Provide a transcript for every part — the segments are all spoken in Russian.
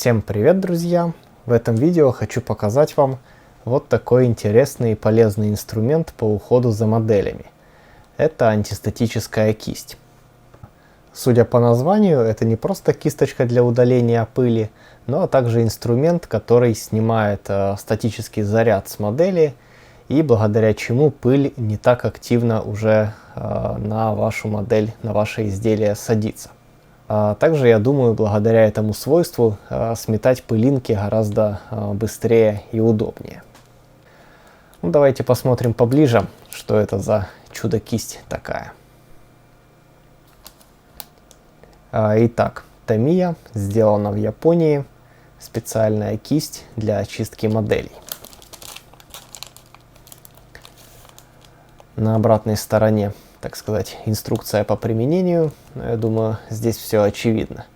Всем привет, друзья! В этом видео хочу показать вам вот такой интересный и полезный инструмент по уходу за моделями. Это антистатическая кисть. Судя по названию, это не просто кисточка для удаления пыли, но также инструмент, который снимает статический заряд с модели, и благодаря чему пыль не так активно уже на вашу модель, на ваше изделие садится. Также, я думаю, благодаря этому свойству сметать пылинки гораздо быстрее и удобнее. Ну, давайте посмотрим поближе, что это за чудо-кисть такая. Итак, Tamiya, сделана в Японии, специальная кисть для очистки моделей. На обратной стороне, так сказать, инструкция по применению. Но я думаю, здесь все очевидно.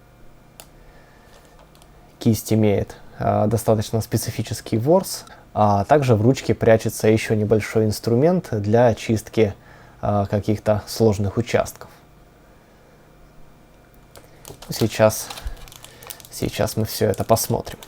Кисть имеет достаточно специфический ворс, а также в ручке прячется еще небольшой инструмент для очистки каких-то сложных участков. Сейчас мы все это посмотрим.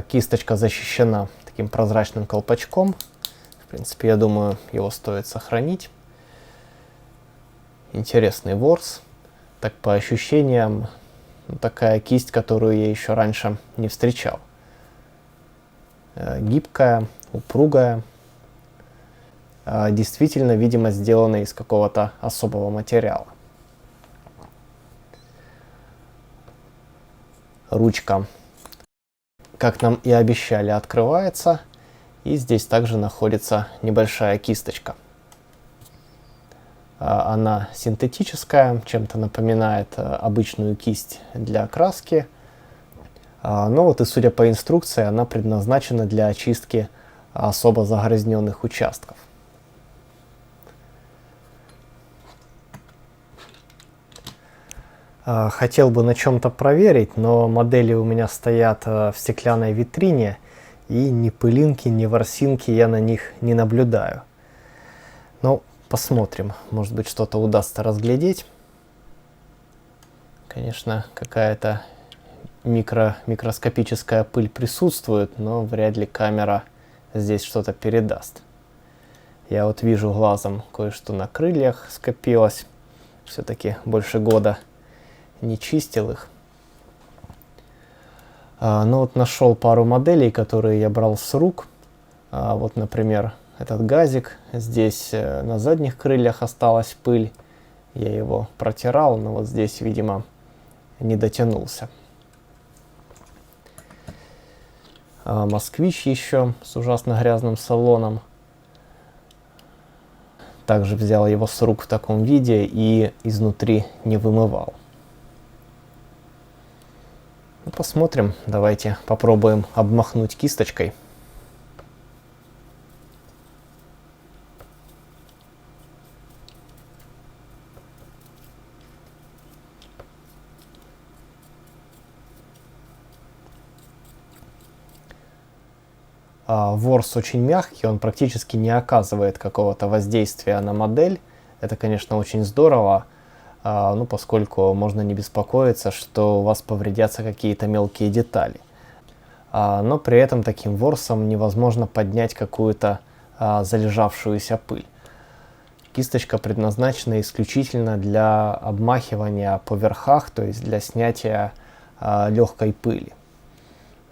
Кисточка защищена таким прозрачным колпачком. В принципе, я думаю, его стоит сохранить. Интересный ворс. Так, по ощущениям, такая кисть, которую я еще раньше не встречал. Гибкая, упругая. Действительно, видимо, сделана из какого-то особого материала. Ручка, как нам и обещали, открывается. И здесь также находится небольшая кисточка. Она синтетическая, чем-то напоминает обычную кисть для краски. Но вот и судя по инструкции, она предназначена для очистки особо загрязненных участков. Хотел бы на чем-то проверить, но модели у меня стоят в стеклянной витрине, и ни пылинки, ни ворсинки я на них не наблюдаю. Ну, посмотрим, может быть, что-то удастся разглядеть. Конечно, какая-то микроскопическая пыль присутствует, но вряд ли камера здесь что-то передаст. Я вот вижу глазом, кое-что на крыльях скопилось. Все-таки больше года не чистил их. Но вот нашел пару моделей, которые я брал с рук. Вот, например, этот газик. Здесь на задних крыльях осталась пыль. Я его протирал, но вот здесь, видимо, не дотянулся. Москвич еще с ужасно грязным салоном. Также взял его с рук в таком виде и изнутри не вымывал. Посмотрим, давайте попробуем обмахнуть кисточкой. Ворс очень мягкий, он практически не оказывает какого-то воздействия на модель. Это, конечно, очень здорово. Ну, поскольку можно не беспокоиться, что у вас повредятся какие-то мелкие детали. Но при этом таким ворсом невозможно поднять какую-то залежавшуюся пыль. Кисточка предназначена исключительно для обмахивания по верхах, то есть для снятия легкой пыли.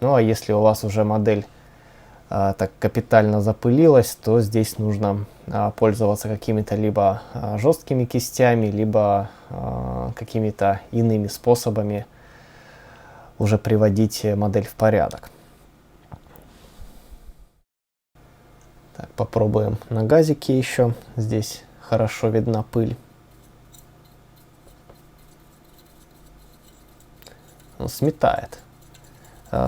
Ну а если у вас уже модель так капитально запылилась, то здесь нужно пользоваться какими-то либо жесткими кистями, либо какими-то иными способами уже приводить модель в порядок. Так, попробуем на газике еще. Здесь хорошо видна пыль. Он сметает.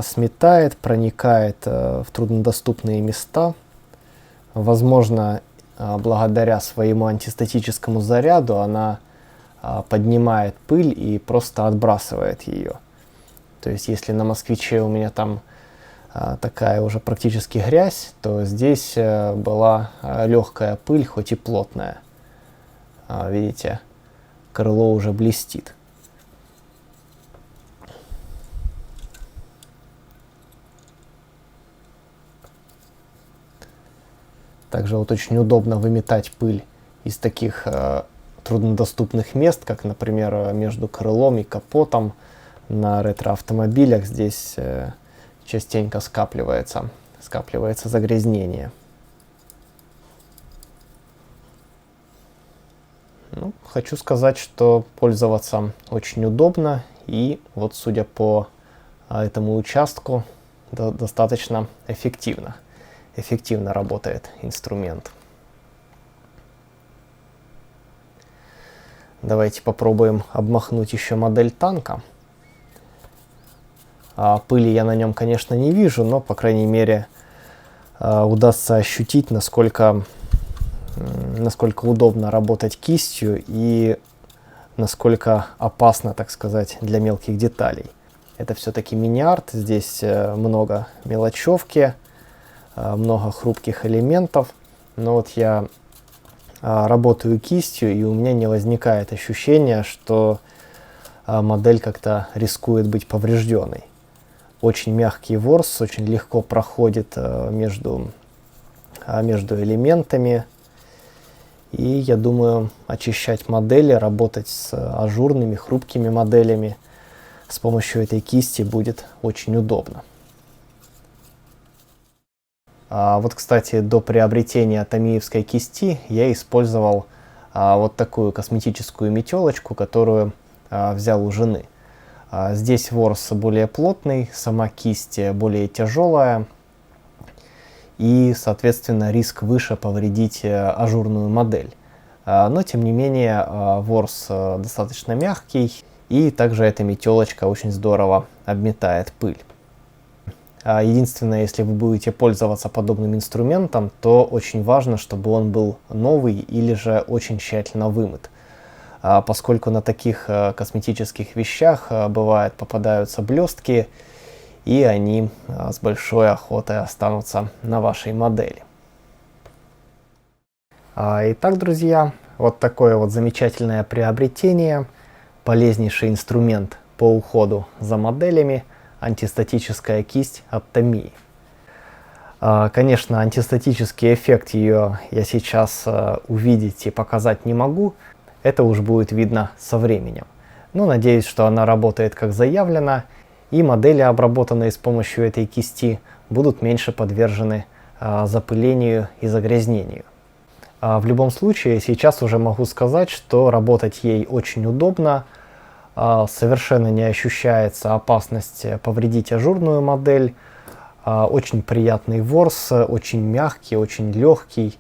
Сметает, проникает в труднодоступные места. Возможно, благодаря своему антистатическому заряду она поднимает пыль и просто отбрасывает ее. То есть если на Москвиче у меня там такая уже практически грязь, то здесь была легкая пыль, хоть и плотная. Видите, крыло уже блестит. Также вот очень удобно выметать пыль из таких труднодоступных мест, как, например, между крылом и капотом на ретро-автомобилях. Здесь частенько скапливается загрязнение. Ну, хочу сказать, что пользоваться очень удобно, и вот судя по этому участку, достаточно эффективно работает инструмент. Давайте попробуем обмахнуть еще модель танка. Пыли я на нем, конечно, не вижу, но, по крайней мере, удастся ощутить, насколько удобно работать кистью и насколько опасно, так сказать, для мелких деталей. Это все-таки мини-арт, здесь много мелочевки, много хрупких элементов, но вот я работаю кистью, и у меня не возникает ощущения, что модель как-то рискует быть поврежденной. Очень мягкий ворс, очень легко проходит между элементами. И я думаю, очищать модели, работать с ажурными, хрупкими моделями с помощью этой кисти будет очень удобно. Вот, кстати, до приобретения томиевской кисти я использовал вот такую косметическую метелочку, которую взял у жены. Здесь ворс более плотный, сама кисть более тяжелая, и, соответственно, риск выше повредить ажурную модель. Но, тем не менее, ворс достаточно мягкий, и также эта метелочка очень здорово обметает пыль. Единственное, если вы будете пользоваться подобным инструментом, то очень важно, чтобы он был новый или же очень тщательно вымыт. Поскольку на таких косметических вещах бывает попадаются блестки, и они с большой охотой останутся на вашей модели. Итак, друзья, вот такое вот замечательное приобретение, полезнейший инструмент по уходу за моделями, антистатическая кисть от Tomii. Конечно, антистатический эффект ее я сейчас увидеть и показать не могу, это уж будет видно со временем. Но надеюсь, что она работает как заявлено, и модели, обработанные с помощью этой кисти, будут меньше подвержены запылению и загрязнению. В любом случае, сейчас уже могу сказать, что работать ей очень удобно, совершенно не ощущается опасность повредить ажурную модель, очень приятный ворс, очень мягкий, очень легкий,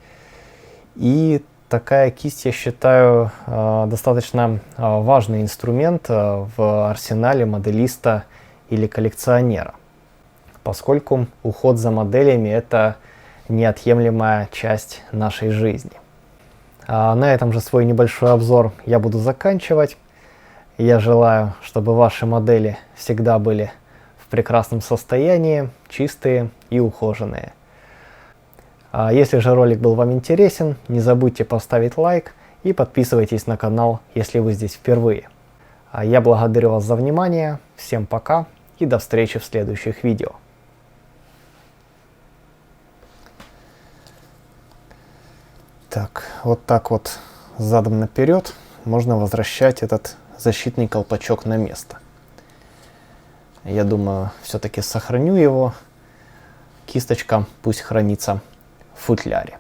и такая кисть, я считаю, достаточно важный инструмент в арсенале моделиста или коллекционера, поскольку уход за моделями – это неотъемлемая часть нашей жизни. На этом же свой небольшой обзор я буду заканчивать. Я желаю, чтобы ваши модели всегда были в прекрасном состоянии, чистые и ухоженные. Если же ролик был вам интересен, не забудьте поставить лайк и подписывайтесь на канал, если вы здесь впервые. Я благодарю вас за внимание, всем пока и до встречи в следующих видео. Так вот задом наперед можно возвращать этот защитный колпачок на место. Я думаю, все-таки сохраню его. Кисточка пусть хранится в футляре.